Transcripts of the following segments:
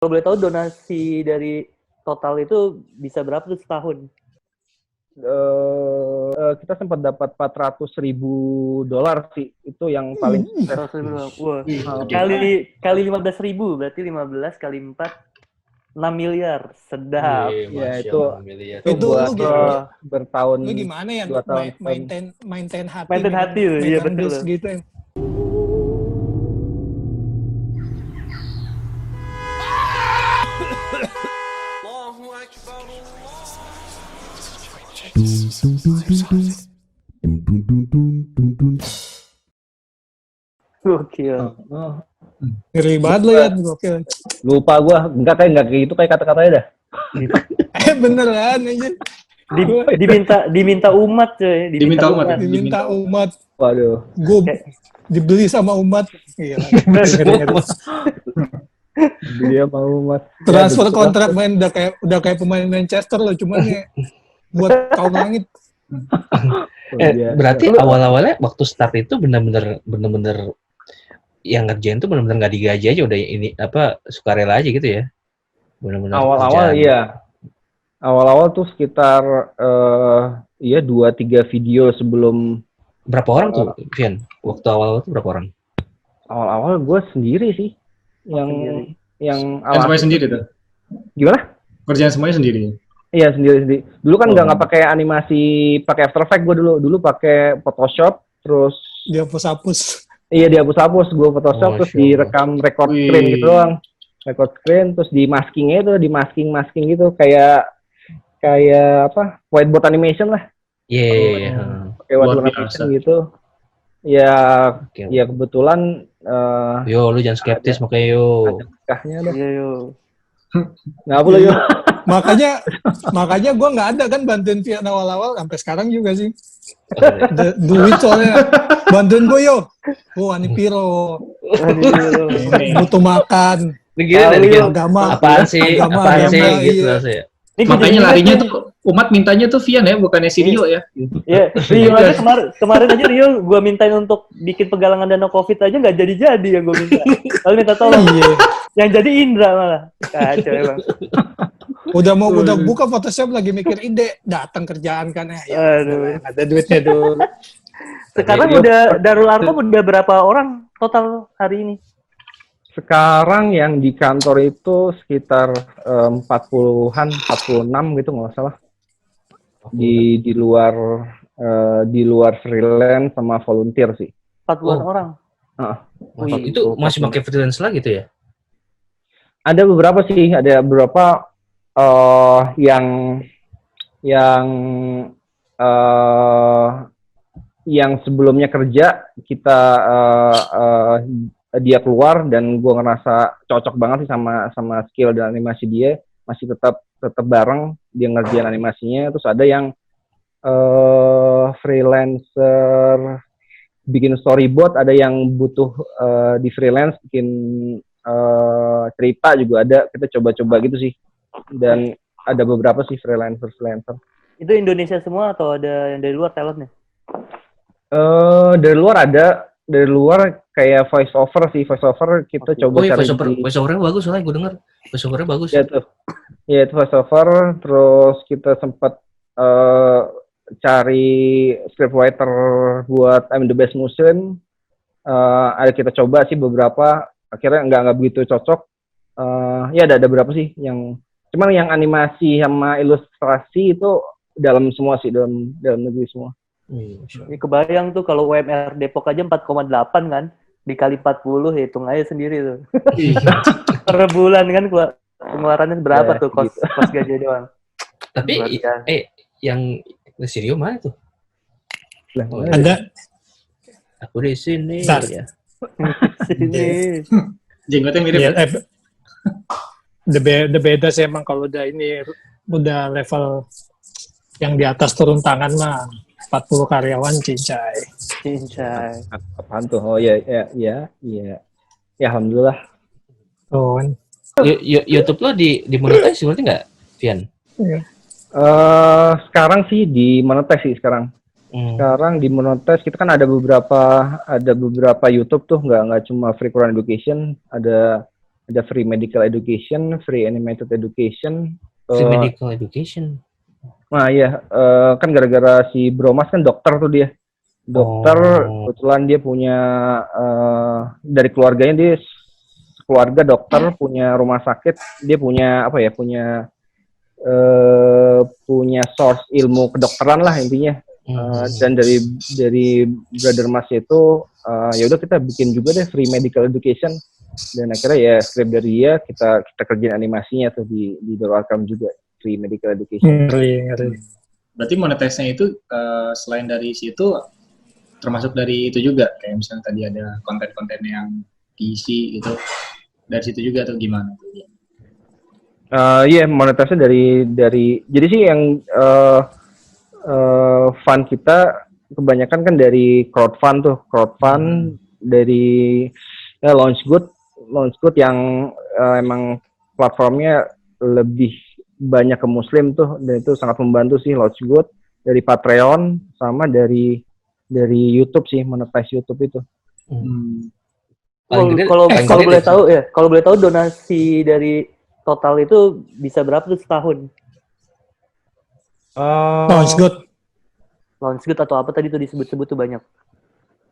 Kalau boleh tahu donasi dari total itu bisa berapa tuh setahun? Kita sempat dapat $400,000 sih, itu yang paling sukses. Wah, kali 15.000 berarti 15 kali 4 6 miliar, sedap. Ya itu buat bertahun. Lu gimana ya 2 tahun maintain hati, Maintain hati, iya betul. gitu ya. Gokil. Ngeri banget lo ya, gokil. Lupa gua, enggak kayak gitu kayak kata-katanya dah. Beneran aja. Diminta umat coy, Diminta umat. Waduh. Gue dibeli sama umat. Gila. Dia mau umat. Transfer kontrak main udah kayak pemain Manchester loh, cuman ya buat kaum langit. Berarti awal-awalnya waktu start itu benar-benar yang ngerjain tuh benar-benar nggak digaji aja, udah ini sukarela aja gitu ya. Benar-benar awal-awal kerjaan. Iya. Awal-awal tuh sekitar 2-3 video sebelum. Berapa orang tuh, Vian? Waktu awal-awal tuh berapa orang? Awal-awal gue sendiri sih. Yang semuanya sendiri tuh. Gimana? Kerjaan semuanya sendiri. Iya, sendiri. Dulu kan nggak pakai animasi, pakai After Effects gue dulu pakai Photoshop, terus dihapus-hapus. Iya, dihapus-hapus gue Photoshop, terus direkam record screen gitu doang. Record screen, terus di maskingnya itu, di masking gitu, kayak apa? Whiteboard animation lah. Iya. Kayak whiteboard animation gitu. Ya, ya kebetulan. Yo, lu jangan skeptis makanya yo. Ada dah. Iya yo. Nggak boleh yo. Makanya gue nggak ada kan bantuin Vian awal-awal, sampai sekarang juga sih. Duit soalnya. Bantuin gue yo. Ani Piro. Butuh makan. Agama. Apaan sih gitu sih. Makanya larinya tuh umat mintanya tuh Vian ya, bukannya si Rio ya. Iya, Rio aja kemarin aja Rio gue mintain untuk bikin pegalangan dana Covid aja nggak jadi yang gue minta. Lalu minta tolong. Yang jadi Indra malah. Kacau emang. Udah buka Photoshop lagi mikir ide, datang kerjaan kan ya. Aduh. Ada duitnya dulu. Sekarang udah Darul Arkom udah berapa orang total hari ini? Sekarang yang di kantor itu sekitar 40-an, 46 gitu nggak salah. Di luar freelance sama volunteer sih. 40-an orang. Itu masih pakai freelance lagi tuh ya? Ada beberapa sih, yang sebelumnya kerja kita dia keluar dan gue ngerasa cocok banget sih sama skill dan animasi dia, masih tetap bareng dia ngerjain animasinya. Terus ada yang freelancer bikin storyboard, ada yang butuh di freelance bikin cerita juga ada. Kita coba-coba gitu sih, dan ada beberapa sih freelancer. Itu Indonesia semua atau ada yang dari luar talentnya? Dari luar ada. Dari luar kayak voice over kita coba cari. Voice overnya bagus soalnya gue dengar. Voice overnya bagus. Ya itu voice over. Terus kita sempat cari scriptwriter buat I'm the Best Muslim. Ada kita coba sih beberapa. Akhirnya nggak begitu cocok. Ya ada beberapa sih yang. Cuman yang animasi sama ilustrasi itu dalam semua sih, dalam negeri semua. Ini kebayang tuh kalau UMR Depok aja 4,8 kan, dikali 40 hitung aja sendiri tuh. Per bulan kan pengeluarannya berapa tuh kos gaji doang. Tapi yang Sirio mana tuh? Ada. Aku di sini ya. Sini. Jenggotnya mirip. The beda sih emang kalau udah udah level yang di atas turun tangan mah 40 karyawan cincai. Apaan tuh? Oh ya, alhamdulillah. YouTube lo di monetize berarti nggak, Vian? Iya. Sekarang sih di monetize sih sekarang. Sekarang di monetize kita kan ada beberapa YouTube tuh, nggak cuma Free Quran Education, ada ada free medical education, free animated education. Free medical education. Nah iya, kan gara-gara si Bromas kan dokter tuh dia. Dokter, kebetulan dia punya, dari keluarganya dia keluarga dokter, punya rumah sakit, dia punya apa ya, punya source ilmu kedokteran lah intinya. Dan dari Brother Mas itu, ya udah kita bikin juga deh free medical education. Dan akhirnya ya script dari dia, kita kerjain animasinya tuh di Doro Arkham juga, free medical education. Ngeri. Berarti monetisnya itu selain dari situ termasuk dari itu juga, kayak misalnya tadi ada konten-konten yang diisi gitu, dari situ juga atau gimana? Iya, monetisnya dari jadi sih yang fund kita kebanyakan kan dari crowdfund dari Launchgood yang emang platformnya lebih banyak ke Muslim tuh, dan itu sangat membantu sih Launchgood, dari Patreon sama dari YouTube sih, monetize YouTube itu. Kalau boleh tahu donasi dari total itu bisa berapa tuh setahun? Launchgood atau apa tadi tuh disebut-sebut tuh banyak.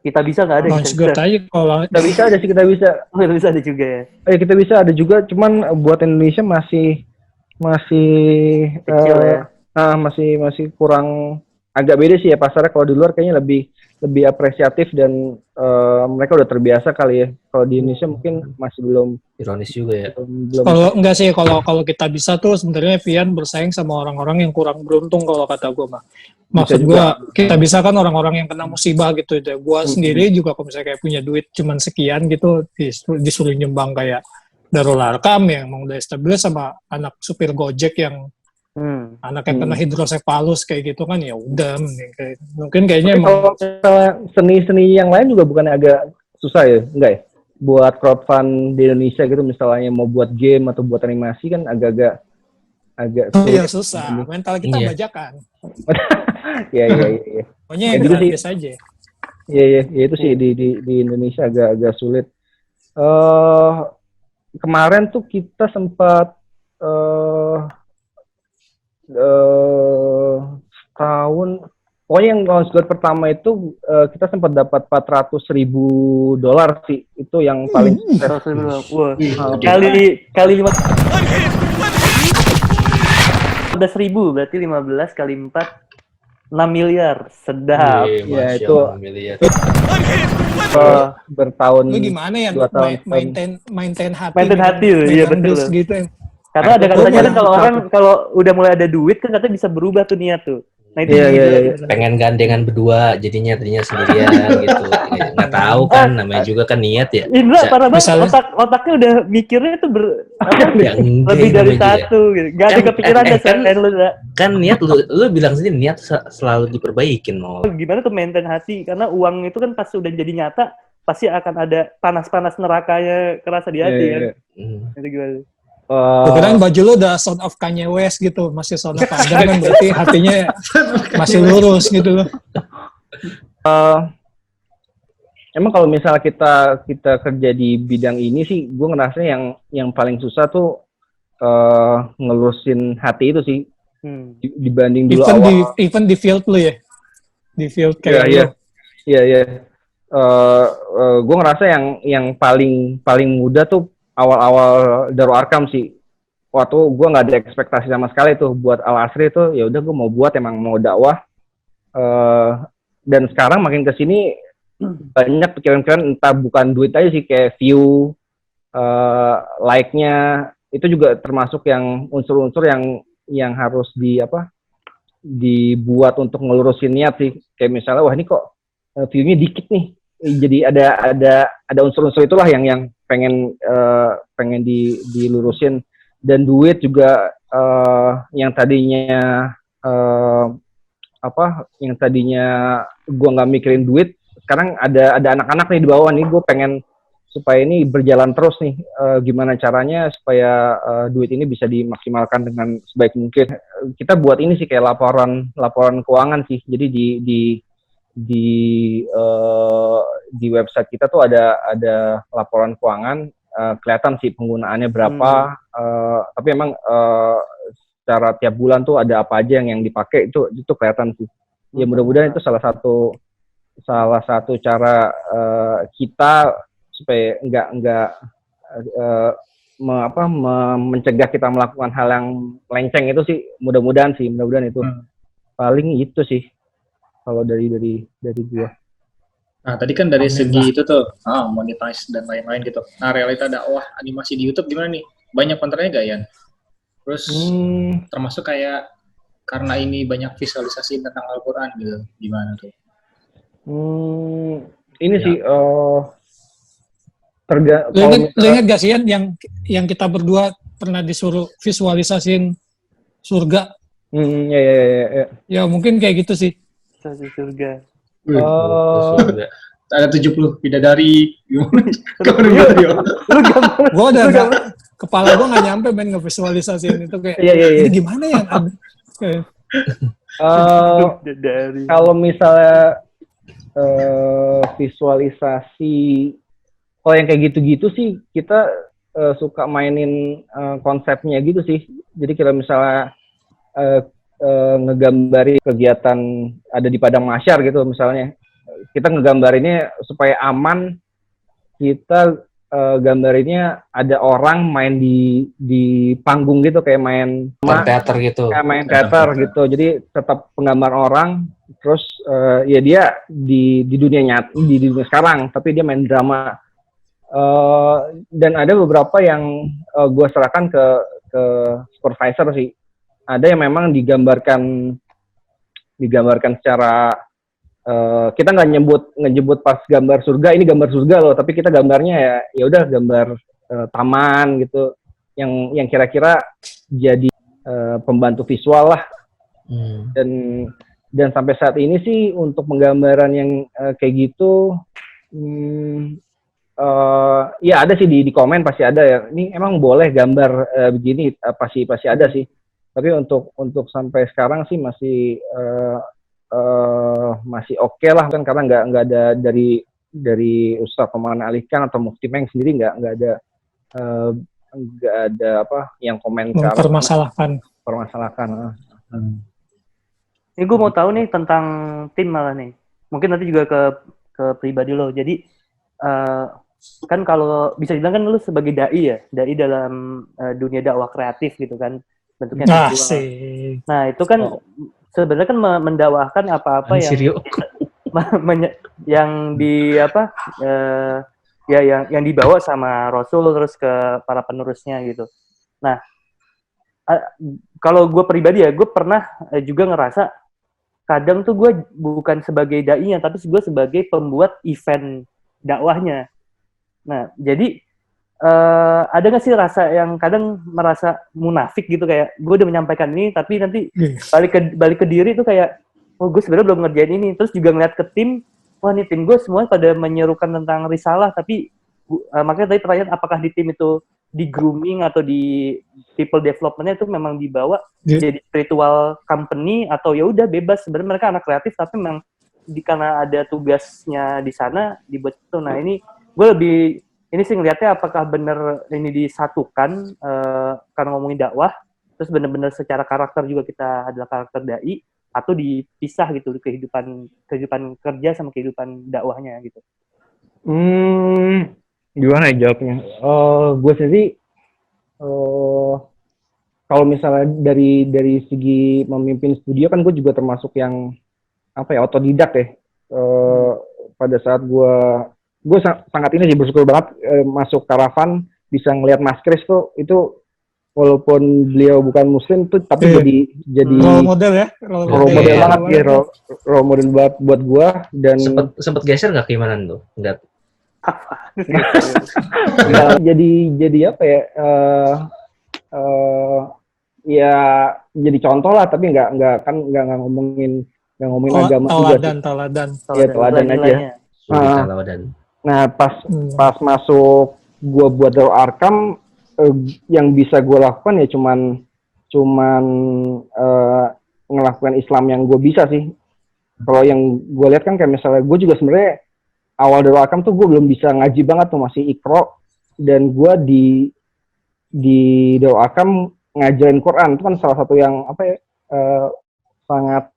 Kita bisa nggak ada? Launchgood aja kalau kita bisa ada sih, kita bisa. Oh, kita bisa ada juga ya. Kita bisa ada juga, cuman buat Indonesia masih kecil ya. Masih kurang, agak beda sih ya pasarnya. Kalau di luar kayaknya lebih apresiatif dan mereka udah terbiasa kali ya. Kalau di Indonesia mungkin masih belum. Ironis juga ya. Kalau enggak sih, kalau kita bisa tuh sebenarnya Vian bersaing sama orang-orang yang kurang beruntung kalau kata gue mah. Maksud gue, kita bisa kan orang-orang yang kena musibah gitu. Gue sendiri juga kalau misalnya kayak punya duit cuman sekian gitu, disuruh nyumbang kayak Darul Arkham yang emang udah established, sama anak supir Gojek yang anaknya kena hidrosefalus kayak gitu kan, ya udah mungkin kayaknya emang. Kalau seni-seni yang lain juga bukan agak susah ya, enggak ya? Buat crowdfund di Indonesia gitu, misalnya mau buat game atau buat animasi kan agak Iya susah, mental kita bajakan. Iya. Pokoknya yang gratis aja. Iya, itu sih di Indonesia agak sulit. Kemarin tuh kita sempat setahun, pokoknya yang Launchgood pertama itu kita sempat dapat $400,000 sih, itu yang paling sukses. Wah, kali 15.000, berarti 15 kali 4 6 miliar, sedap. Ya itu bertahun. Lu gimana ya maintain hati? Maintain hati, iya betul. Gitu. Karena ada katanya kan kalau orang kalau udah mulai ada duit kan katanya bisa berubah tuh niat tuh. Nah itu pengen gandengan berdua tadinya sendirian gitu. Nggak tahu kan, namanya juga kan niat ya. Indra parah banget, otaknya udah mikirnya tuh lebih dari satu gitu. Gak ada kepikiran selain lu. Kan niat lu bilang sendiri niat selalu diperbaikin mau. Gimana tuh maintain hati, karena uang itu kan pas udah jadi nyata pasti akan ada panas-panas nerakanya kerasa di hati kan. Itu gimana? Kirain baju lu udah Sound of Kanye West gitu, masih Sound of Adam kan, berarti hatinya masih lurus gitu loh. Emang kalau misalnya kita kerja di bidang ini sih, gue ngerasa yang paling susah tuh ngelurusin hati itu sih, dibanding dulu awal. Even di field lu ya, di field kayak Iya. Gue ngerasa yang paling mudah tuh awal-awal Daro Arkham sih. Waktu gue nggak ada ekspektasi sama sekali tuh buat Al-Asri tuh, ya udah gue mau buat, emang mau dakwah. Dan sekarang makin kesini banyak pikiran-pikiran, entah bukan duit aja sih, kayak view, like-nya, itu juga termasuk yang unsur-unsur yang harus dibuat untuk ngelurusin niat sih. Kayak misalnya, wah ini kok view-nya dikit nih. Jadi ada unsur-unsur itulah yang pengen dilurusin. Dan duit juga yang tadinya yang tadinya gue nggak mikirin duit, sekarang ada anak-anak nih di bawah nih, gue pengen supaya ini berjalan terus nih, gimana caranya supaya duit ini bisa dimaksimalkan dengan sebaik mungkin. Kita buat ini sih kayak laporan keuangan sih. Jadi di website kita tuh ada laporan keuangan, kelihatan sih penggunaannya berapa. Tapi emang secara tiap bulan tuh ada apa aja yang dipakai itu kelihatan sih. Ya mudah-mudahan itu salah satu cara kita supaya nggak mencegah kita melakukan hal yang melenceng itu sih. Mudah-mudahan itu paling itu sih kalau dari gua. Nah, tadi kan dari segi itu tuh, monetize dan lain-lain gitu. Nah, realita dakwah animasi di YouTube gimana nih? Banyak kontennya gak, Yan? Terus, termasuk kayak, karena ini banyak visualisasi tentang Al-Quran gitu, gimana tuh? Ini sih, Lo inget gak sih, Yan, yang kita berdua pernah disuruh visualisasiin surga? Ya. Ya, mungkin kayak gitu sih. Surga. Ada 70 bidadari gimana? Gue udah kepala gue nggak nyampe main ngevisualisasiin itu kayak ini gimana ya? Kalau misalnya visualisasi, kalau yang kayak gitu-gitu sih kita suka mainin konsepnya gitu sih. Jadi kalau misalnya ngegambarin kegiatan ada di padang mahsyar gitu misalnya, kita ngegambarinnya supaya aman, kita gambarinnya ada orang main di panggung gitu kayak main teater gitu. Kayak main teater gitu. Jadi tetap penggambar orang, terus ya dia di dunia nyata, di dunia sekarang, tapi dia main drama. Dan ada beberapa yang gue serahkan ke supervisor sih. Ada yang memang digambarkan secara kita nggak nyebut pas gambar surga ini gambar surga loh, tapi kita gambarnya ya udah gambar taman gitu yang kira-kira jadi pembantu visual lah. Dan sampai saat ini sih untuk penggambaran yang kayak gitu ya ada sih di komen pasti ada ya, ini emang boleh gambar begini, pasti ada sih. Tapi untuk sampai sekarang sih masih oke lah kan, karena nggak ada dari Ustaz Komandan Alikan atau Mufti Meng sendiri nggak ada apa yang komentar permasalahan. Ini gue mau tahu nih tentang tim malah nih. Mungkin nanti juga ke pribadi lo. Jadi kan kalau bisa dibilang kan lo sebagai dai dalam dunia dakwah kreatif gitu kan. Bentuknya nah itu kan sebenarnya kan mendakwahkan apa-apa yang di apa yang dibawa sama Rasul terus ke para penerusnya gitu. Nah kalau gue pribadi ya, gue pernah juga ngerasa kadang tuh gue bukan sebagai dai-nya, tapi gue sebagai pembuat event dakwahnya. Nah jadi ada nggak sih rasa yang kadang merasa munafik gitu, kayak gue udah menyampaikan ini tapi nanti balik ke diri tuh kayak gue sebenarnya belum ngerjain ini, terus juga ngeliat ke tim, wah nih tim gue semua pada menyerukan tentang risalah, tapi makanya tadi pertanyaan apakah di tim itu di grooming atau di people development-nya itu memang dibawa jadi spiritual company atau ya udah bebas, sebenarnya mereka anak kreatif tapi memang karena ada tugasnya di sana dibuat itu. Nah ini gue ini sih ngeliatnya apakah benar ini disatukan karena ngomongin dakwah, terus benar-benar secara karakter juga kita adalah karakter dai, atau dipisah gitu kehidupan kerja sama kehidupan dakwahnya gitu. Gimana ya jawabnya? Gue sendiri kalau misalnya dari segi memimpin studio kan gue juga termasuk yang otodidak ya. Pada saat gue sangat ini sih bersyukur banget masuk Karavan, bisa ngelihat Mas Kris tuh, itu walaupun beliau bukan muslim tuh tapi jadi role model ya, role model banget ya, role model buat gue. Dan sempet geser nggak keimanan tuh? Enggak. jadi apa ya, ya jadi contoh lah, tapi nggak ngomongin agama juga. Teladan aja. Nah pas masuk gue buat Darul Arkam, yang bisa gue lakukan ya cuman ngelakukan Islam yang gue bisa sih. Kalau yang gue lihat kan kayak misalnya gue juga sebenarnya awal Darul Arkam tuh gue belum bisa ngaji banget tuh, masih Iqra, dan gue di Darul Arqam ngajarin Quran. Itu kan salah satu yang sangat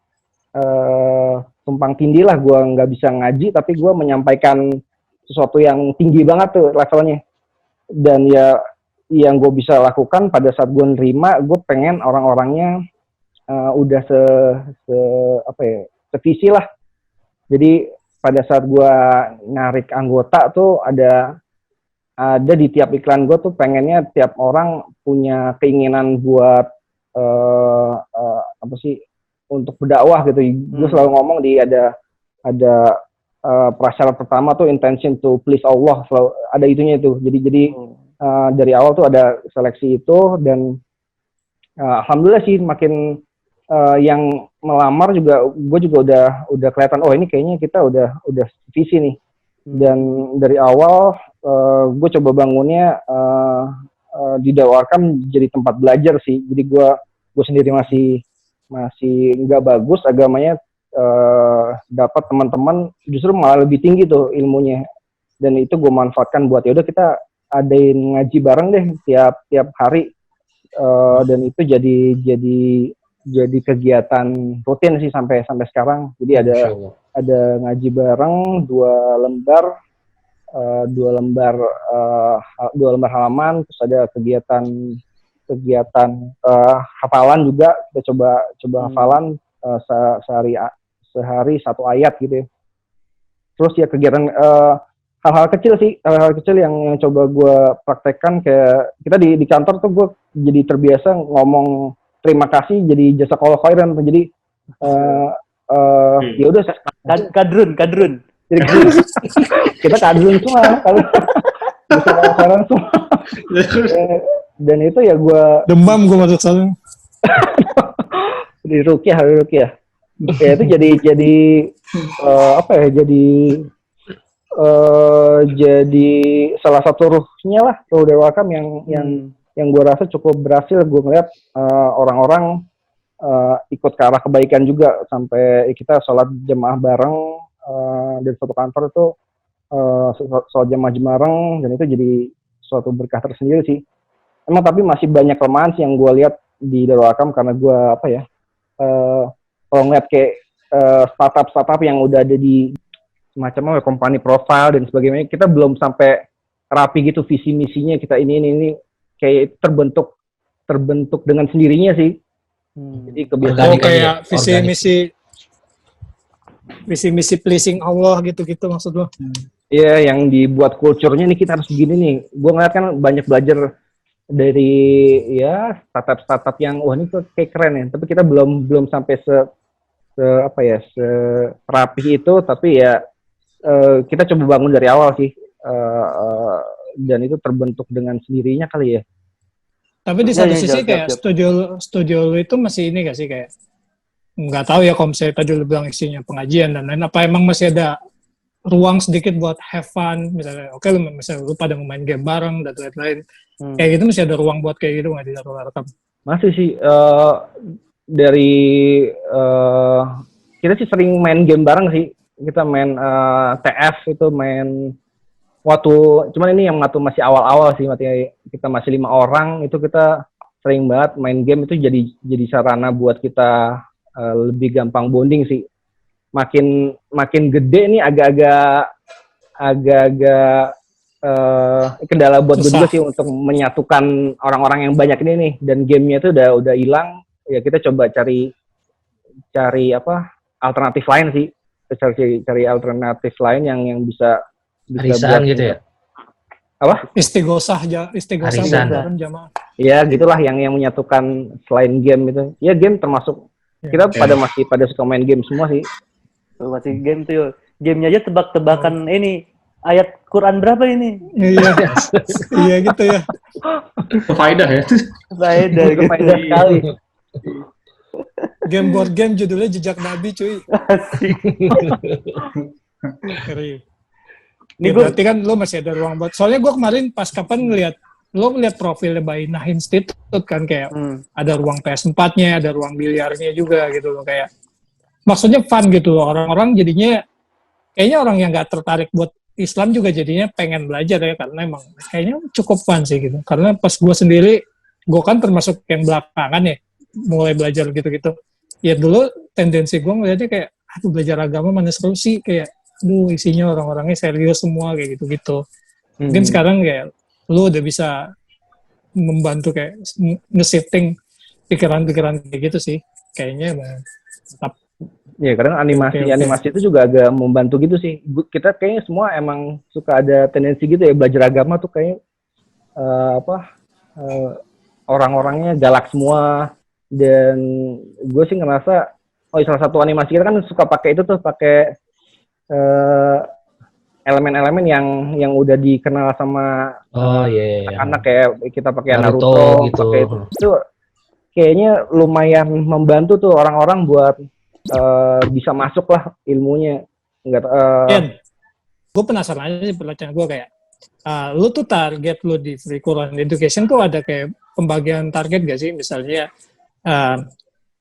tumpang tindih lah. Gue nggak bisa ngaji tapi gue menyampaikan sesuatu yang tinggi banget tuh levelnya. Dan ya yang gue bisa lakukan pada saat gue nerima, gue pengen orang-orangnya udah sevisi lah. Jadi pada saat gue narik anggota tuh ada di tiap iklan gue tuh pengennya tiap orang punya keinginan buat untuk berdakwah gitu. Gue selalu ngomong ada prasyarat pertama tuh intention to please Allah, selalu ada itunya itu. Jadi dari awal tuh ada seleksi itu dan alhamdulillah sih makin yang melamar juga gue juga udah kelihatan ini kayaknya kita udah visi nih. Dan dari awal gue coba bangunnya di Darul Arqam jadi tempat belajar sih. Jadi gue sendiri masih nggak bagus agamanya, dapat teman-teman justru malah lebih tinggi tuh ilmunya, dan itu gue manfaatkan buat yaudah kita adain ngaji bareng deh tiap hari, dan itu jadi kegiatan rutin sih sampai sekarang. Jadi ada ngaji bareng 2 lembar halaman, terus ada kegiatan hafalan juga, kita coba hafalan sehari 1 ayat gitu ya. Terus ya kegiatan hal-hal kecil yang coba gue praktekkan, kayak kita di kantor tuh gue jadi terbiasa ngomong terima kasih jadi jazakallahu khairan. Jadi ya udah kadrun. Jadi kita kadrun semua kalau jazakallahu khairan semua. Dan itu ya gue demam gue masuk sana. di rukyah. Ya itu jadi salah satu ruhnya lah, ruh Darul Arqam yang gue rasa cukup berhasil. Gue ngeliat orang-orang ikut ke arah kebaikan juga, sampai kita sholat jemaah bareng dari satu kantor itu, sholat jemaah bareng, dan itu jadi suatu berkah tersendiri sih. Emang tapi masih banyak kelemahan sih yang gue lihat di Darul Arqam, karena gue kalau ngeliat kayak startup yang udah ada di semacam company profile dan sebagainya, kita belum sampai rapi gitu visi misinya. Kita ini kayak terbentuk dengan sendirinya sih. Jadi kebiasaan kayak visi misi pleasing Allah gitu maksud lo? Iya, yang dibuat kulturnya nih kita harus begini nih. Gue ngeliat kan banyak belajar dari ya startup yang ini tuh kayak keren ya, tapi kita belum sampai serapi itu. Tapi ya kita coba bangun dari awal sih, dan itu terbentuk dengan sendirinya kali ya. Tapi di satu sisi kayak studio lu itu masih ini gak sih, kayak nggak tahu ya kalau misalnya tadi lu bilang isinya pengajian dan lain, apa emang masih ada ruang sedikit buat have fun, misalnya misalnya lu pada main game bareng dan lain-lain, kayak gitu masih ada ruang buat kayak gitu nggak di Darul Arqam? Masih sih, kita sih sering main game bareng sih. Kita main TF itu main cuman ini yang waktu masih awal-awal sih, kita masih 5 orang, itu kita sering banget main game. Itu jadi sarana buat kita lebih gampang bonding sih. Makin gede nih agak-agak kendala buat gue juga sih untuk menyatukan orang-orang yang banyak ini nih. Dan gamenya itu udah hilang, ya kita coba cari alternatif lain sih. Cari alternatif lain yang bisa arisan gitu ya? Apa? Istighosah bareng jamaah. Ya gitulah yang menyatukan selain game itu. Ya game termasuk kita masih pada suka main game semua sih. Masih game tuh. Gamenya aja tebak-tebakan ini ayat Quran berapa ini? Iya gitu ya. Faedah ya. Faedah sekali. Game board game judulnya Jejak Nabi, cuy. Asik. Ini berarti kan lo masih ada ruang buat. Soalnya gue kemarin pas kapan ngeliat profilnya Bainah Institute kan, kayak ada ruang PS4-nya, ada ruang biliarnya juga gitu loh, kayak maksudnya fun gitu loh. Orang-orang jadinya kayaknya orang yang nggak tertarik buat Islam juga jadinya pengen belajar ya, karena emang kayaknya cukup fun sih gitu. Karena pas gue sendiri, gue kan termasuk yang belakangan ya, mulai belajar gitu-gitu. Ya dulu tendensi gue ngeliatnya kayak, aduh belajar agama mana seru sih, kayak, aduh isinya orang-orangnya serius semua kayak gitu-gitu. Mungkin sekarang kayak, lu udah bisa membantu kayak nge-shifting pikiran-pikiran kayak gitu sih. Kayaknya emang tetap. Ya, kadang animasi itu juga agak membantu gitu sih. Kita kayaknya semua emang suka ada tendensi gitu ya, belajar agama tuh kayak orang-orangnya galak semua. Dan gue sih ngerasa, salah satu animasi kita kan suka pakai itu tuh, pakai elemen-elemen yang udah dikenal sama anak-anak kayak kita pakai Naruto gitu. Pakai itu kayaknya lumayan membantu tuh orang-orang buat bisa masuk lah ilmunya. Gue penasaran aja sih pertanyaan gue kayak, lu tuh target lu di free Quran education tuh ada kayak pembagian target gak sih? Misalnya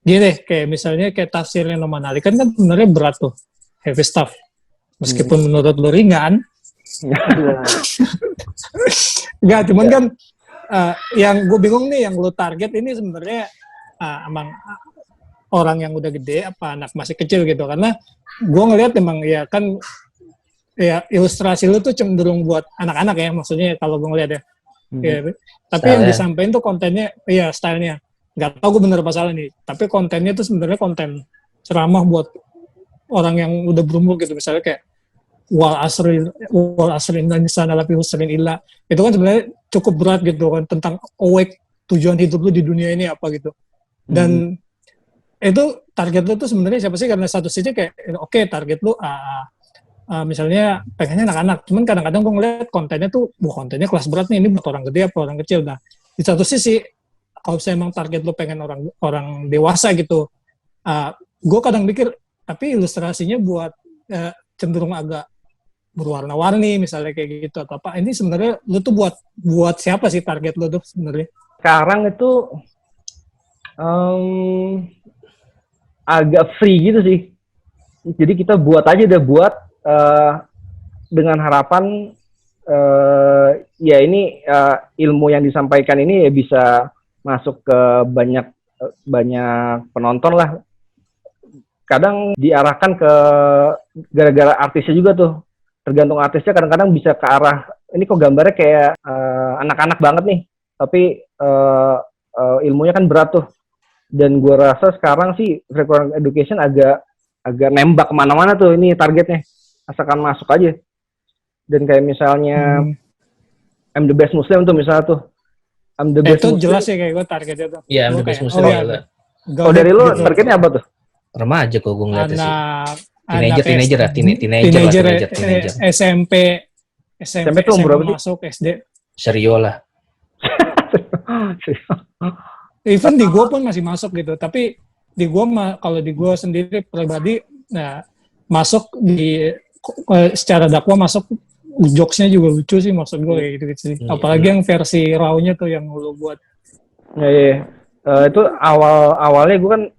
gini, kayak misalnya kayak tafsirnya Nomanali kan sebenarnya berat tuh, heavy stuff. Meskipun menurut lu ringan, enggak, cuman kan yang gue bingung nih, yang lu target ini sebenarnya emang orang yang udah gede apa anak masih kecil gitu, karena gue ngelihat emang ya kan ya ilustrasi lu tuh cenderung buat anak-anak ya, maksudnya kalau gue ngelihat ya. Tapi yang disampaikan tuh kontennya, iya stylenya nggak tahu gue bener apa salah nih, tapi kontennya tuh sebenarnya konten ceramah buat orang yang udah berumur gitu, misalnya kayak wal asrin dan sana lafi husrin illa, itu kan sebenarnya cukup berat gitu kan, tentang awake, tujuan hidup lu di dunia ini apa gitu. Dan itu target lu tuh sebenarnya siapa sih? Karena satu sisi kayak oke, target lu misalnya pengennya anak-anak, cuman kadang-kadang gue ngeliat kontennya tuh kontennya kelas berat nih, ini buat orang gede apa orang kecil. Nah di satu sisi kalau saya emang target lu pengen orang dewasa gitu, gue kadang mikir tapi ilustrasinya buat cenderung agak berwarna-warni misalnya kayak gitu atau apa, ini sebenarnya lu tuh buat siapa sih target lu tuh sebenarnya? Sekarang itu agak free gitu sih, jadi kita buat aja dengan harapan ya ini ilmu yang disampaikan ini ya bisa masuk ke banyak penonton lah. Kadang diarahkan ke gara-gara artisnya juga tuh, tergantung artisnya, kadang-kadang bisa ke arah ini kok gambarnya kayak anak-anak banget nih, tapi ilmunya kan berat tuh. Dan gue rasa sekarang sih free Quran education agak nembak kemana-mana tuh, ini targetnya asalkan masuk aja. Dan kayak misalnya I'm the best Muslim tuh misalnya tuh, I'm the best itu Muslim. jelas ya kayak gue targetnya tuh. Iya, I'm the best Muslim. Dari lo targetnya apa tuh? Remaja kok gue ngeliatnya sih. Teenager. SMP tuh umur berapa sih? Masuk SD. Serio lah. Even di gue pun masih masuk gitu, tapi di gue kalau di gue sendiri pribadi, nah masuk di secara dakwah masuk jokesnya juga lucu sih, maksud gue kayak gitu sih. Apalagi yang versi raw-nya tuh yang lu buat. Ya. Itu awalnya gue kan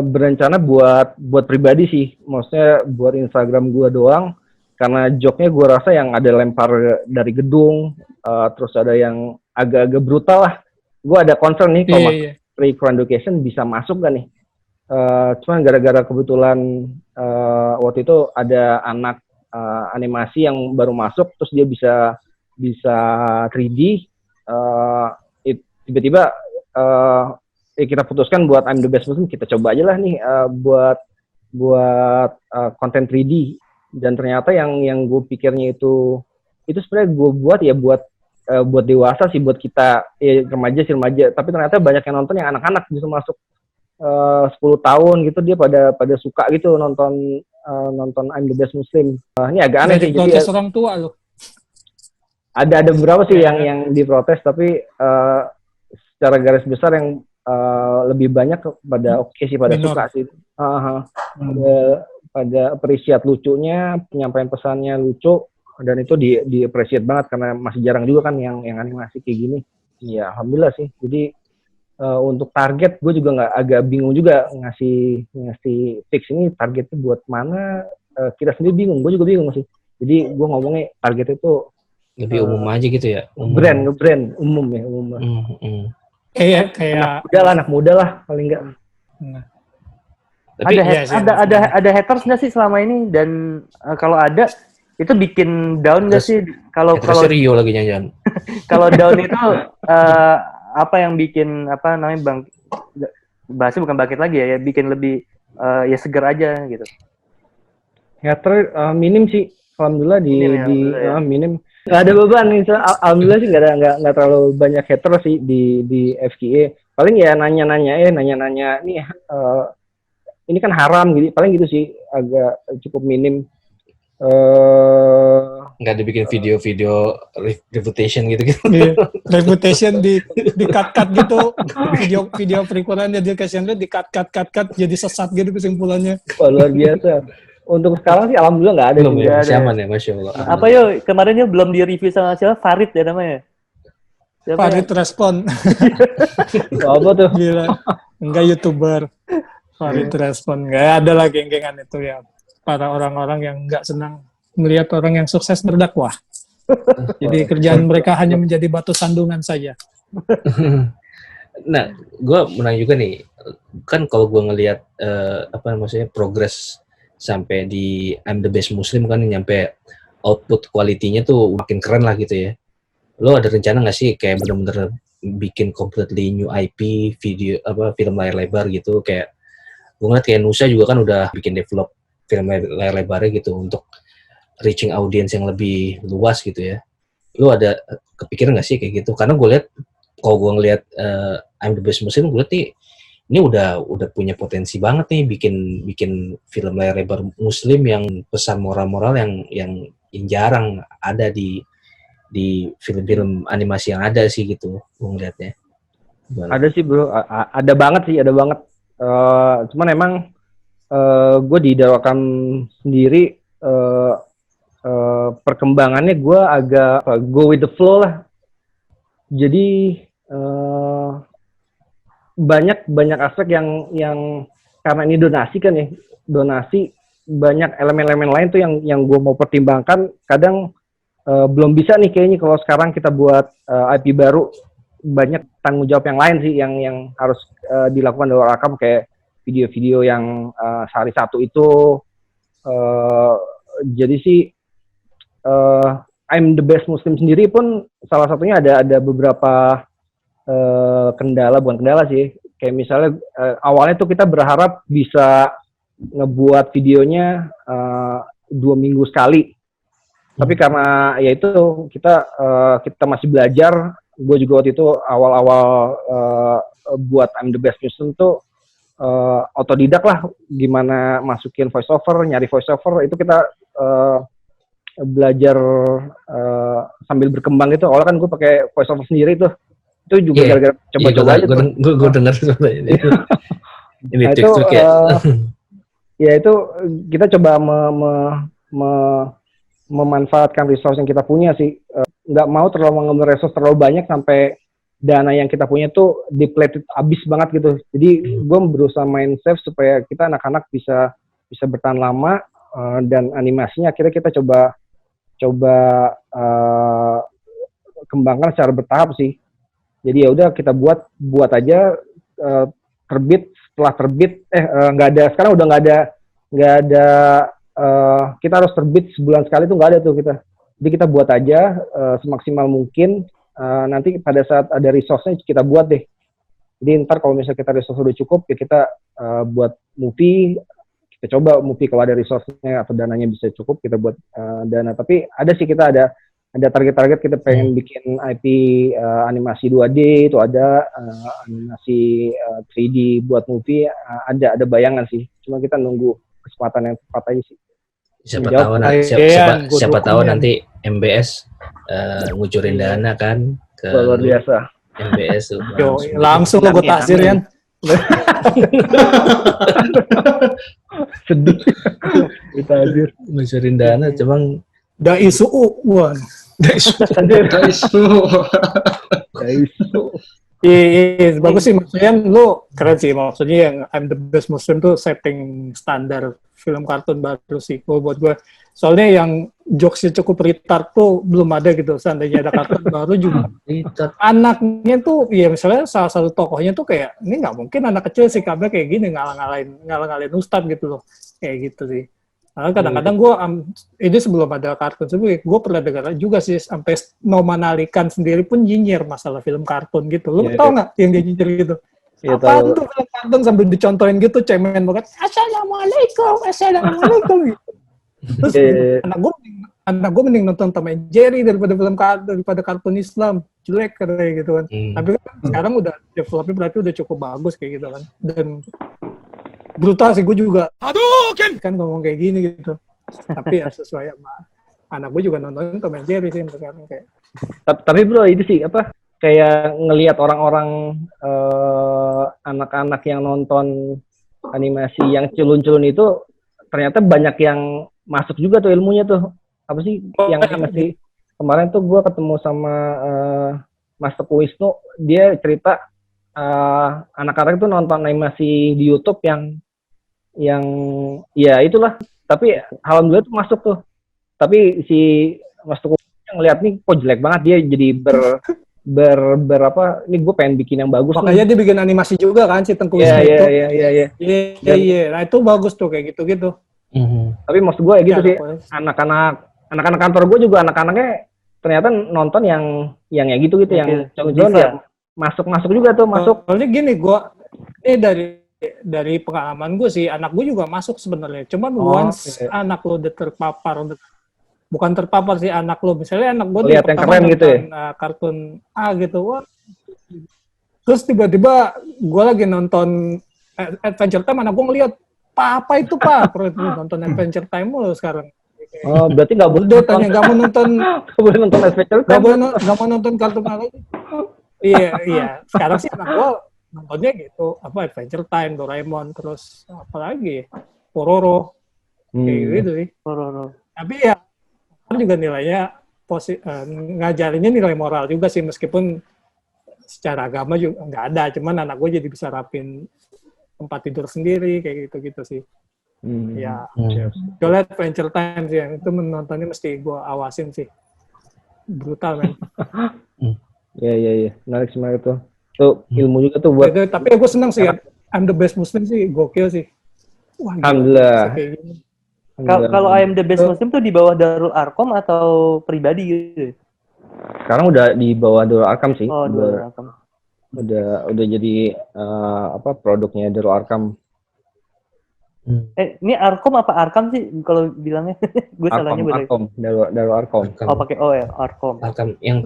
berencana buat pribadi sih, maksudnya buat Instagram gue doang, karena joknya gue rasa yang ada lempar dari gedung, terus ada yang agak-agak brutal lah. Gue ada concern nih kalau free Quran education bisa masuk gak nih? Cuman gara-gara kebetulan waktu itu ada anak animasi yang baru masuk, terus dia bisa 3D, tiba-tiba kita putuskan buat I'm the best Muslim, kita coba aja lah nih buat konten 3D. Dan ternyata yang gue pikirnya itu sebenarnya gue buat buat dewasa sih, buat kita remaja, tapi ternyata banyak yang nonton yang anak-anak bisa masuk 10 tahun gitu, dia pada suka gitu nonton I'm the best Muslim. Ini agak aneh sih, jadi orang tua loh. Ada beberapa sih yang diprotes, tapi secara garis besar yang lebih banyak pada pada suka sih. Pada appreciate lucunya, penyampaian pesannya lucu, dan itu di appreciate banget karena masih jarang juga kan yang animasi kayak gini. Ya alhamdulillah sih. Jadi untuk target gue juga agak bingung juga ngasih fix ini targetnya buat mana, kita sendiri bingung, gue juga bingung sih. Jadi gue ngomongnya targetnya tuh lebih umum aja gitu ya. Nge-brand umum ya, umum. Kayak anak muda lah paling enggak. Tapi ada haters nggak sih selama ini, dan kalau ada itu bikin down nggak sih? Kalau Rio lagi nyanyian. Kalau down itu apa yang bikin apa namanya bang? Bahasnya bukan bangkit lagi ya, bikin lebih ya seger aja gitu. Hater minim sih, alhamdulillah minim. Nggak ada beban nih, alhamdulillah sih nggak terlalu banyak hater sih di FKA. Paling ya nanya-nanya nih ini kan haram gitu, paling gitu sih, agak cukup minim. Nggak ada bikin video-video reputation gitu. Reputation di cut gitu, video perikurannya dia kasihan di cut jadi sesat gitu kesimpulannya. Wah, luar biasa. Untuk sekarang sih alhamdulillah nggak ada. Belum ya, aman ya, Masya Allah. Apa kemarin belum di review sama siapa? Farid ya namanya. Farid Respon. Apa tuh? Gila. Enggak YouTuber. Farid Respon. Nggak ada lah geng-gengan itu ya. Para orang-orang yang nggak senang melihat orang yang sukses berdakwah. Jadi kerjaan mereka hanya menjadi batu sandungan saja. Nah, gue menang juga nih. Kan kalau gue ngelihat maksudnya progres sampai di I'm the Best Muslim kan nyampe output quality-nya tuh makin keren lah gitu ya. Lo ada rencana nggak sih kayak bener-bener bikin completely new IP video film layar lebar gitu, kayak gue ngeliat kayak Nusa juga kan udah bikin develop film layar lebarnya gitu untuk reaching audience yang lebih luas gitu ya. Lu ada kepikiran nggak sih kayak gitu? Karena gue lihat, kalau gue ngeliat I'm the Best Muslim, gue lihat nih ini udah punya potensi banget nih bikin film layar lebar Muslim yang pesan moral-moral yang jarang ada di film-film animasi yang ada sih gitu, gue ngeliatnya. Ada sih bro, ada banget. Cuman emang gue di Darwakam sendiri perkembangannya gue agak go with the flow lah. Jadi banyak aspek yang karena ini donasi kan ya, banyak elemen-elemen lain tuh yang gue mau pertimbangkan. Kadang belum bisa nih kayaknya kalau sekarang kita buat IP baru, banyak tanggung jawab yang lain sih yang harus dilakukan dari Darwakam, kayak video-video yang sehari satu itu. Jadi sih I'm the Best Muslim sendiri pun salah satunya ada beberapa bukan kendala sih, kayak misalnya awalnya tuh kita berharap bisa ngebuat videonya 2 minggu sekali, tapi karena ya itu kita masih belajar. Gue juga waktu itu awal-awal buat I'm the Best Muslim tuh otodidak lah, gimana masukin voice over, nyari voice over, itu kita belajar sambil berkembang gitu. Awalnya kan gue pakai voice over sendiri tuh. Itu juga gara-gara coba-coba aja. Gue dengar sebenarnya itu. Ini nah, trik-trik ya. Ya itu kita coba memanfaatkan resource yang kita punya sih. Nggak mau terlalu mengambil resource terlalu banyak sampai dana yang kita punya tuh depleted abis banget gitu. Jadi gue berusaha main safe supaya kita anak-anak bisa bertahan lama, dan animasinya akhirnya kita coba kembangkan secara bertahap sih. Jadi ya udah kita buat aja, terbit, setelah terbit nggak ada, sekarang udah nggak ada kita harus terbit sebulan sekali tuh, nggak ada tuh kita. Jadi kita buat aja semaksimal mungkin, nanti pada saat ada resource-nya kita buat deh. Jadi ntar kalau misalnya kita resource udah cukup ya kita buat movie, kita coba movie kalau ada resource-nya atau dananya bisa cukup kita buat dana. Tapi ada sih, kita ada target-target, kita pengen bikin IP animasi 2D, itu ada animasi 3D buat movie, ada bayangan sih. Cuma kita nunggu kesempatan yang tepat aja sih. Siapa tahu nanti MBS ngucurin dana kan ke luar biasa. MBS tuh. Langsung lo gue taksir ya. Sedih. Ditajir. Ngucurin dana, cuman Daisu Iya, bagus sih maksudnya lu keren sih maksudnya yang I'm the Best Muslim tuh setting standar film kartun baru sih buat gue. Soalnya yang jokesnya cukup retard tuh belum ada gitu. Seandainya ada kartun baru juga anaknya tuh ya misalnya salah satu tokohnya tuh kayak ini nggak mungkin anak kecil sikapnya kayak gini ngalah-ngalahin ustadz gitu loh. Kayak gitu sih. Nah, kadang-kadang gue ini sebelum ada kartun sebelumnya, gue pernah dengar juga sih sampai Noman Alikan sendiri pun nyinyir masalah film kartun gitu. Lu tau nggak yang dia nyinyir gitu? Apaan tuh film kartun sambil dicontohin gitu, cemen banget. Assalamualaikum gitu. Terus anak gue mending nonton Tom and Jerry daripada film kartun, daripada kartun Islam. Jelek kayak gitu kan. Tapi kan sekarang udah developnya berarti udah cukup bagus kayak gitu kan. Dan brutal sih, gue juga kan ngomong kayak gini gitu, tapi ya sesuai sama anak gue juga nonton Tom and Jerry sih sekarang kayak. Tapi bro itu sih apa kayak ngelihat orang-orang anak-anak yang nonton animasi yang culun-culun itu ternyata banyak yang masuk juga tuh ilmunya tuh apa sih yang animasi kemarin tuh gue ketemu sama Mas Teguh Wisnu, dia cerita anak-anak itu nonton animasi di YouTube yang ya itulah, tapi alhamdulillah tuh masuk tuh. Tapi si Mas Teguh yang ngeliat nih kok jelek banget, dia jadi berapa ini gue pengen bikin yang bagus. Makanya dia bikin animasi juga kan si Tengku Wisnu itu. Iya. Nah itu bagus tuh kayak gitu-gitu. Tapi maksud gue ya gitu sih, anak-anak kantor gue juga anak-anaknya ternyata nonton yang ya gitu yang contoh ya masuk juga tuh masuk. Soalnya gini gue dari pengalaman gue sih, anak gue juga masuk sebenarnya. Cuman once anak lo udah bukan terpapar sih anak lo. Misalnya anak gue lihat yang keren gitu ya. Kartun A gitu. Wah. Terus tiba-tiba gue lagi nonton Adventure Time, anak gue ngeliat, apa itu Pak? Perlu nonton Adventure Time lo sekarang. Oh, berarti nggak boleh tanya nggak mau nonton Adventure Time. Nggak mau nonton kartun A lagi. Iya. Sekarang sih anak gue nontonnya gitu, apa Adventure Time, Doraemon, terus apa lagi, Pororo, kayak gitu sih. Pororo. Tapi ya kan juga nilainya ngajarinnya nilai moral juga sih, meskipun secara agama juga nggak ada, cuman anak gue jadi bisa rapin tempat tidur sendiri kayak gitu sih. Ya, gue liat Adventure Time sih, itu menontonnya mesti gue awasin sih, brutal men. Iya, menarik itu. Tuh ilmu juga tuh buat. Tapi gue senang sih ya. I'm the Best Muslim sih, gokil sih. Wah, alhamdulillah. Kalau I'm the Best Muslim tuh di bawah Darul Arkom atau pribadi gitu? Sekarang udah di bawah Darul Arkom sih. Oh, Darul Arkom. Udah jadi produknya Darul Arkom. Ini Arkom apa Arkam sih kalau bilangnya? Gue salahnya bener. Arkom, Darul Arkom. Oh, pakai O ya, Arkom. Arkom yang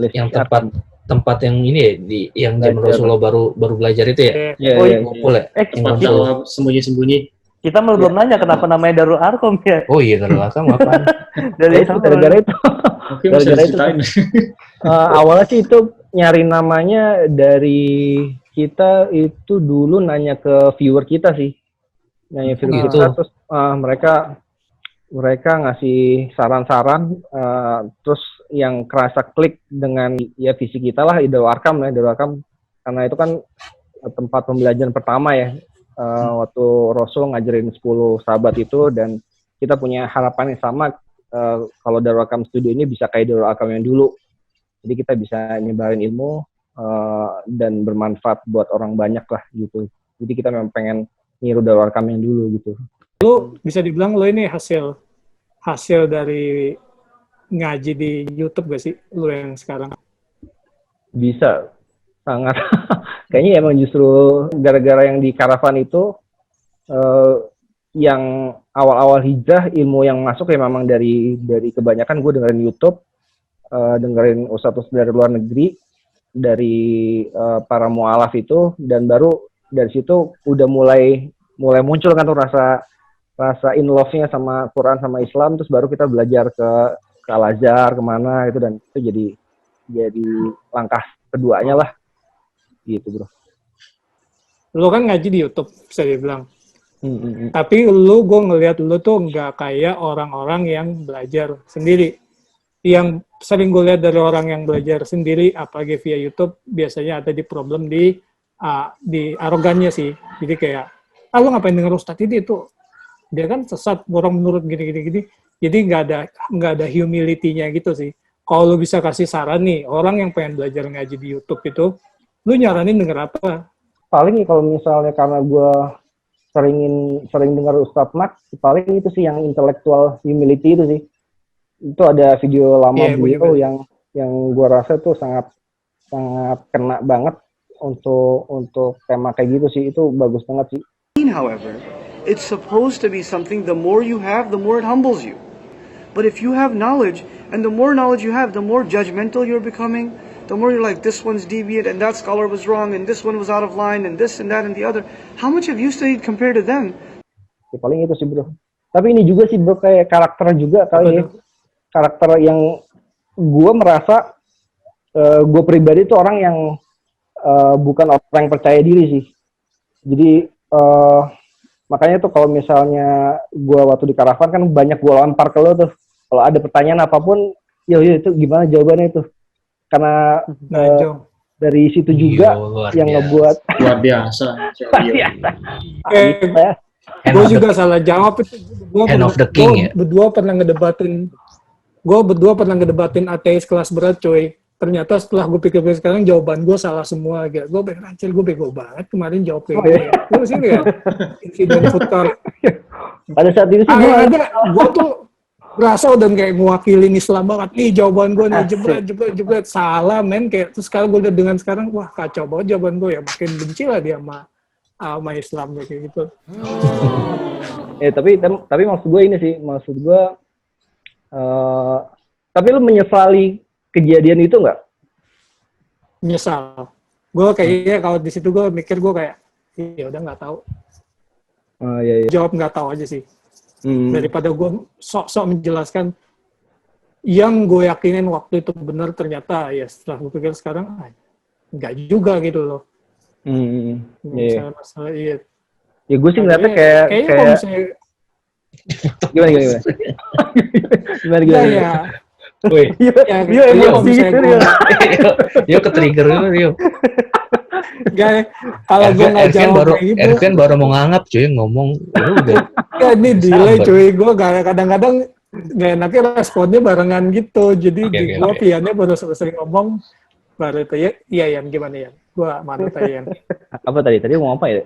tempat yang ini ya yang zaman Rasulullah baru belajar itu ya. Iya. Ngumpul ya. Kalau sembunyi-sembunyi. Kita belum nanya kenapa namanya Darul Arkom ya. Oh iya, Darul Arkom apaan? Gara-gara itu. Gara-gara itu. Awalnya sih itu nyari namanya dari kita itu dulu nanya ke viewer kita sih. Nanya viewer kita terus mereka ngasih saran-saran, terus yang kerasa klik dengan ya visi kita lah, Darul Arkom karena itu kan tempat pembelajaran pertama ya, waktu Rasul ngajarin 10 sahabat itu, dan kita punya harapan yang sama, kalau Darul Arkom Studio ini bisa kayak Darul Arkom yang dulu, jadi kita bisa nyebarin ilmu dan bermanfaat buat orang banyak lah gitu. Jadi kita memang pengen niru Darul Arkom yang dulu gitu. Lu bisa dibilang lu ini hasil dari ngaji di YouTube gak sih, lu yang sekarang? Bisa, sangat. Kayaknya emang justru gara-gara yang di Karavan itu, yang awal-awal hijrah, ilmu yang masuk ya memang dari kebanyakan gue dengerin YouTube, dengerin ustadz dari luar negeri, dari para mu'alaf itu, dan baru dari situ udah mulai muncul kan tuh rasa in love-nya sama Quran sama Islam, terus baru kita belajar ke Al-Azhar kemana gitu, dan itu jadi langkah keduanya lah gitu bro. Lu kan ngaji di YouTube bisa dibilang, tapi gue ngelihat lu tuh nggak kayak orang-orang yang belajar sendiri. yang sering gue lihat dari orang yang belajar sendiri, apalagi via YouTube, biasanya ada di problem di arogannya sih. Jadi kayak, lo ngapain denger Ustadz ini itu? Dia kan sesat, orang menurut gini. Jadi nggak ada humility-nya gitu sih. Kalau lo bisa kasih saran nih, orang yang pengen belajar ngaji di YouTube itu, lu nyaranin denger apa? Paling kalau misalnya karena gue sering dengar Ustadz Max, paling itu sih yang intellectual humility itu sih. Itu ada video lama beliau yang gue rasa tuh sangat kena banget untuk tema kayak gitu sih. Itu bagus banget sih. However, it's supposed to be something, the more you have, the more it humbles you. But if you have knowledge, and the more knowledge you have, the more judgmental you're becoming, the more you're like, this one's deviant, and that scholar was wrong, and this one was out of line, and this and that and the other. How much have you studied compared to them? Ya, paling itu sih bro. Tapi ini juga sih bro, kayak karakter juga kali ya. Karakter yang gue merasa, gue pribadi tuh orang yang bukan orang yang percaya diri sih. Jadi makanya tuh kalau misalnya gue waktu di Karavan kan banyak gue lempar ke lo tuh. Kalau ada pertanyaan apapun, yo itu gimana jawabannya itu? Karena dari situ juga yang ngebuat luar biasa. Gue juga salah jawab itu. Berdua pernah ngedebatin ateis kelas berat coy. Ternyata setelah gue pikir-pikir sekarang jawaban gue salah semua. Gue bego banget kemarin jawab kayak gitu. Gue sih ya insiden futkar. Pada saat itu sih gue tuh rasa udah kayak mewakilin Islam banget. Nih jawaban gue nih jebret salah men. Kayak terus sekarang gue udah dengan sekarang wah kacau banget jawaban gue ya. Makin benci lah dia sama Islam kayak gitu. Tapi maksud gue ini sih, tapi lu menyesali kejadian itu nggak? Menyesal. Gue kayaknya kalau di situ gue mikir gue kayak ya udah nggak tahu. Iya. Jawab nggak tahu aja sih. Daripada gue sok-sok menjelaskan yang gue yakinin waktu itu benar, ternyata ya setelah gue pikir sekarang nggak juga gitu loh. Masalah iya. Ya gue sih ngeliatnya kayak gimana ya. Woi, Rio emosi gitu ya. Rio ke-trigger Rio. Gak, kalau gue nggak jawab kayak gitu. Ervian baru mau nganggap cuy ngomong. Ya ini delay cuy, gue kadang-kadang gak enaknya responnya barengan gitu. Jadi gue piannya baru selesai ngomong, baru itu iya Yan, gimana Yan? Gue mana tanya Yan? Apa tadi ngomong apa ya?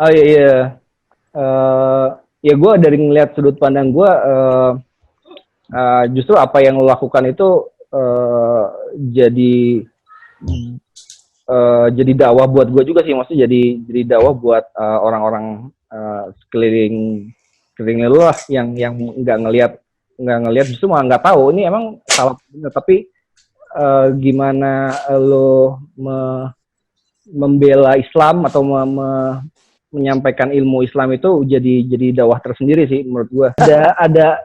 Oh iya. Ya gue dari ngeliat sudut pandang gue, justru apa yang lo lakukan itu jadi dakwah buat gue juga sih, maksudnya jadi dakwah buat orang-orang sekeliling lo lah yang nggak ngelihat justru malah nggak tahu ini emang salah benar, tapi gimana lo membela Islam atau menyampaikan ilmu Islam itu jadi dakwah tersendiri sih menurut gue. Ada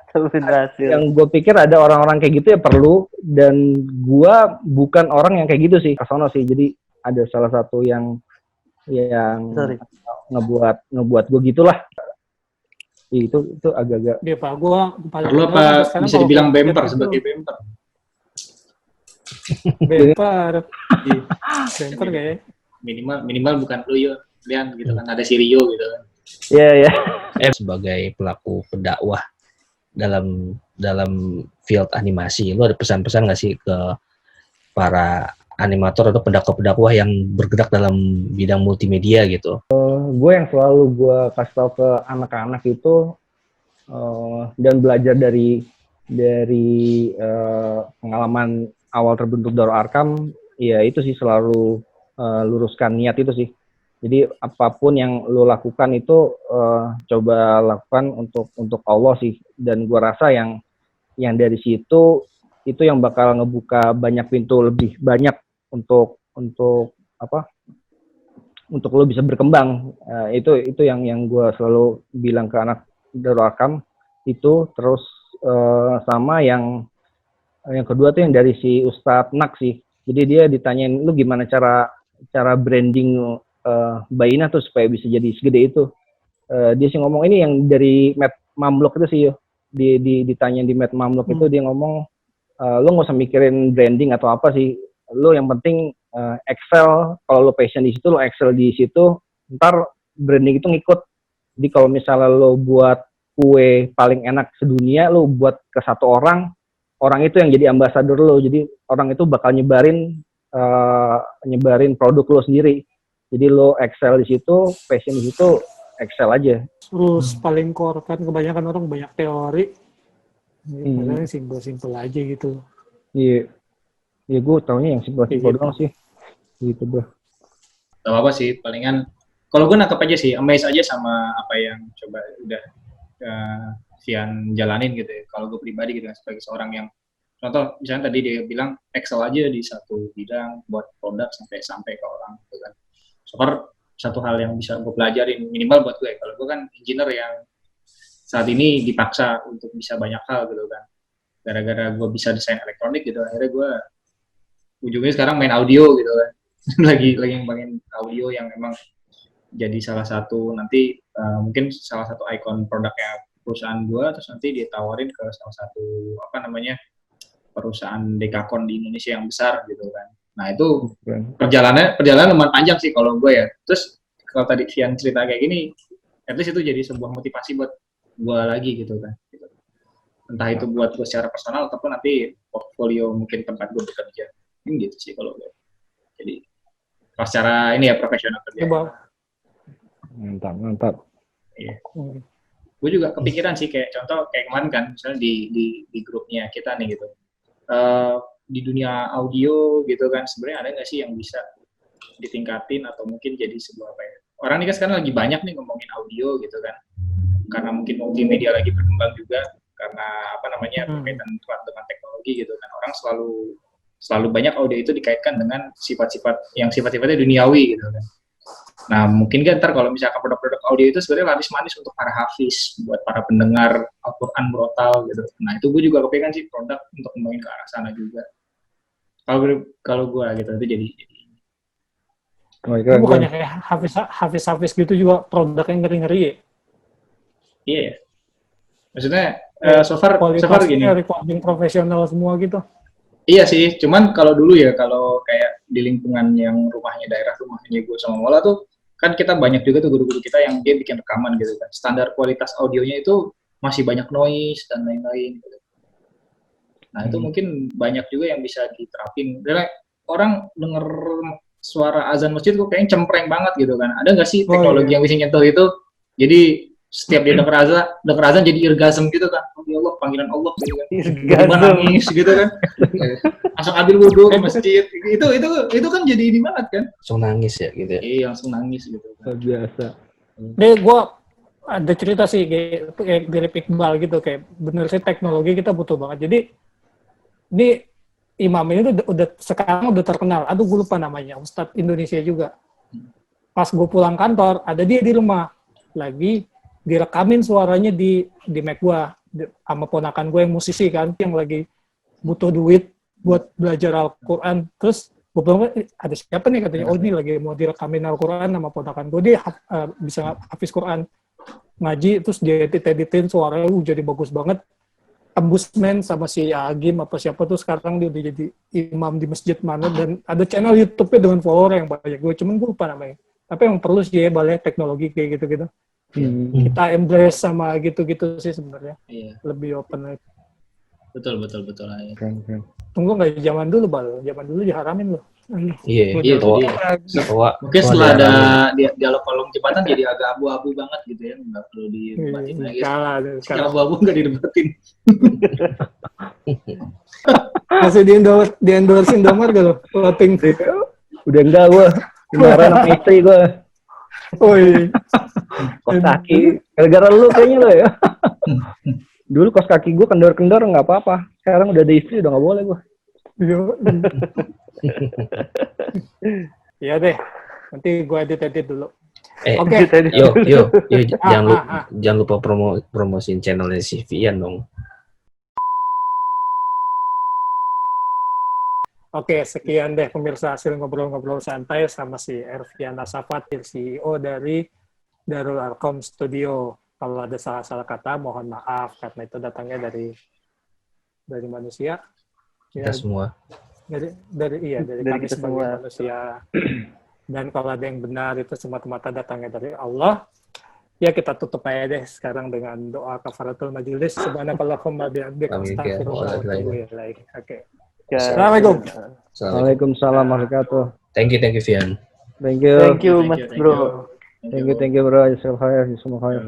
yang gue pikir ada orang-orang kayak gitu ya perlu, dan gue bukan orang yang kayak gitu sih kesono sih. Jadi ada salah satu yang ngebuat gue gitulah. Itu agak-agak. Dia Pak, gue perlu apa bisa dibilang bemper sebagai bemper. Bemper kayaknya. Minimal bukan lu yo. Lian gitu kan, ada si Rio gitu kan. Iya. Sebagai pelaku pendakwah dalam field animasi, lu ada pesan-pesan nggak sih ke para animator atau pendakwah yang bergerak dalam bidang multimedia gitu? Gue yang selalu gue kasih tahu ke anak-anak itu dan belajar dari pengalaman awal terbentuk Darul Arkam, ya itu sih selalu luruskan niat itu sih. Jadi apapun yang lo lakukan itu coba lakukan untuk Allah sih. Dan gue rasa yang dari situ itu yang bakal ngebuka banyak pintu lebih banyak untuk lo bisa berkembang. Itu yang gue selalu bilang ke anak Darul Arkam itu. Terus sama yang kedua tuh yang dari si Ustadz Nak sih. Jadi dia ditanyain lu gimana cara branding Bainah tuh supaya bisa jadi segede itu. Dia sih ngomong ini yang dari Matt Mamluk itu sih yo. Ditanyain di Matt Mamluk itu dia ngomong lo nggak usah mikirin branding atau apa sih. Lo yang penting excel. Kalau lo passion di situ, lo excel di situ. Ntar branding itu ngikut. Jadi kalau misalnya lo buat kue paling enak sedunia, lo buat ke satu orang itu yang jadi ambasador lo. Jadi orang itu bakal nyebarin produk lo sendiri. Jadi lo excel di situ, passion di situ, excel aja. Terus paling core kan kebanyakan orang banyak teori. Padahal simpel-simpel aja gitu. Iya. Iya, gue taunya yang simpel-simpel doang sih. Gitu, bro. Gak apa-apa sih, palingan kalau gue nangkep aja sih, amazed aja sama apa yang coba udah Vian jalanin gitu ya. Kalau gue pribadi gitu kan, sebagai seorang yang contoh, misalnya tadi dia bilang Excel aja di satu bidang buat produk sampai ke orang gitu kan. So far, satu hal yang bisa gue pelajarin minimal buat gue. Kalau gue kan engineer yang saat ini dipaksa untuk bisa banyak hal gitu kan. Gara-gara gue bisa desain elektronik gitu, akhirnya gue ujungnya sekarang main audio gitu kan. lagi main audio yang memang jadi salah satu nanti mungkin salah satu ikon produknya perusahaan gue, terus nanti ditawarin ke salah satu perusahaan dekakon di Indonesia yang besar gitu kan. Nah itu perjalanan lumayan panjang sih kalau gue ya. Terus kalau tadi Vian cerita kayak gini, at least itu jadi sebuah motivasi buat gue lagi gitu kan. Gitu. Entah itu buat gue secara personal ataupun nanti portfolio mungkin tempat gue bekerja. Ini gitu sih kalau gue. Jadi kalau secara ini ya profesional kerja. Mantap. Iya. Gue juga kepikiran sih kayak contoh kayak kemarin kan misalnya di grupnya kita nih gitu. Di dunia audio gitu kan sebenarnya ada nggak sih yang bisa ditingkatin atau mungkin jadi sebuah apa ya? Orang ini kan sekarang lagi banyak nih ngomongin audio gitu kan. Karena mungkin multimedia lagi berkembang juga karena berkaitan dengan teknologi gitu kan. Orang selalu banyak audio itu dikaitkan dengan sifat-sifatnya duniawi gitu kan. Nah, mungkin kan ntar kalau misalkan produk-produk audio itu sebenarnya laris manis untuk para hafiz, buat para pendengar Al-Quran murotal gitu. Nah, itu gue juga kepengen sih produk untuk kembangin ke arah sana juga. Kalau gue gitu, itu jadi. Bukannya kayak hafiz gitu juga produknya ngeri-ngeri ya? Iya ya. Maksudnya, so far gini. Recording profesional semua gitu. Iya sih, cuman kalau dulu ya, kalau kayak di lingkungan yang daerah rumahnya gue sama Mola tuh, kan kita banyak juga tuh guru-guru kita yang dia bikin rekaman gitu kan. Standar kualitas audionya itu masih banyak noise dan lain-lain gitu. Nah itu mungkin banyak juga yang bisa diterapin. Orang denger suara azan masjid kok kayaknya cempreng banget gitu kan. Ada nggak sih teknologi yang bisa nyentuh itu? Jadi setiap dia denger azan jadi irgasm gitu kan. Oh ya Allah, panggilan Allah gitu kan. Irgasm nangis gitu kan. Langsung ambil wudhu ke masjid. Itu kan jadi ini banget kan. Langsung nangis ya gitu ya. Iya, langsung nangis gitu kan. Biasa. Gue ada cerita sih kayak dari Iqbal gitu, kayak bener sih teknologi kita butuh banget. Jadi ini imam ini sekarang udah terkenal. Aduh gue lupa namanya, Ustadz Indonesia juga. Pas gue pulang kantor, ada dia di rumah lagi direkamin suaranya di Mac gua sama ponakan gue yang musisi kan, yang lagi butuh duit buat belajar Al-Quran. Terus gue bilang, ada siapa nih katanya, oh ini lagi mau direkamin Al-Quran sama ponakan gue, dia bisa hafiz Quran, ngaji, terus dia editin suaranya jadi bagus banget. Embusmen sama si Agim apa siapa tuh sekarang dia udah jadi imam di masjid mana, dan ada channel YouTube-nya dengan follower yang banyak. Gue cuman gue lupa namanya. Tapi yang perlu sih ya balik teknologi kayak gitu-gitu. Kita embrace sama gitu-gitu sih sebenarnya. Iya. Lebih open. Betul aja. Tunggu nggak zaman dulu, Zaman dulu diharamin loh. Iya. Mungkin setelah ada dialog kolong jembatan jadi agak abu-abu banget gitu ya, nggak perlu didebatin lagi. Sekarang abu-abu nggak didebatin. Masih di endorse Indomar gak lo? Floating. Udah enggak gue. Kemarin sama istri gue. Oh iya. Kos kaki. Gara-gara lu kayaknya lo ya. Dulu kos kaki gue kendor-kendor nggak apa-apa. Sekarang udah ada istri udah nggak boleh gue. Iya deh. Nanti gue edit dulu. Oke. Jangan lupa promosiin channelnya si Vian dong. Oke, sekian deh pemirsa hasil ngobrol-ngobrol santai sama si Ervian Nasafat, CEO dari Darul Arqam Studio. Kalau ada salah-salah kata, mohon maaf karena itu datangnya dari manusia. kita semua. Dari kami kita sebagai semua. manusia. Dan kalau ada yang benar itu semata-mata datangnya dari Allah. Ya kita tutup aja deh sekarang dengan doa kafaratul majelis. Subhanakallahumma bihamdika astaghfiruka wa atubu ilaik. Oke. Ya. Assalamualaikum. Waalaikumsalam wabarakatuh. Thank you Thank you. Thank you, Mas Bro. Thank you bro. Jazakallahu khair.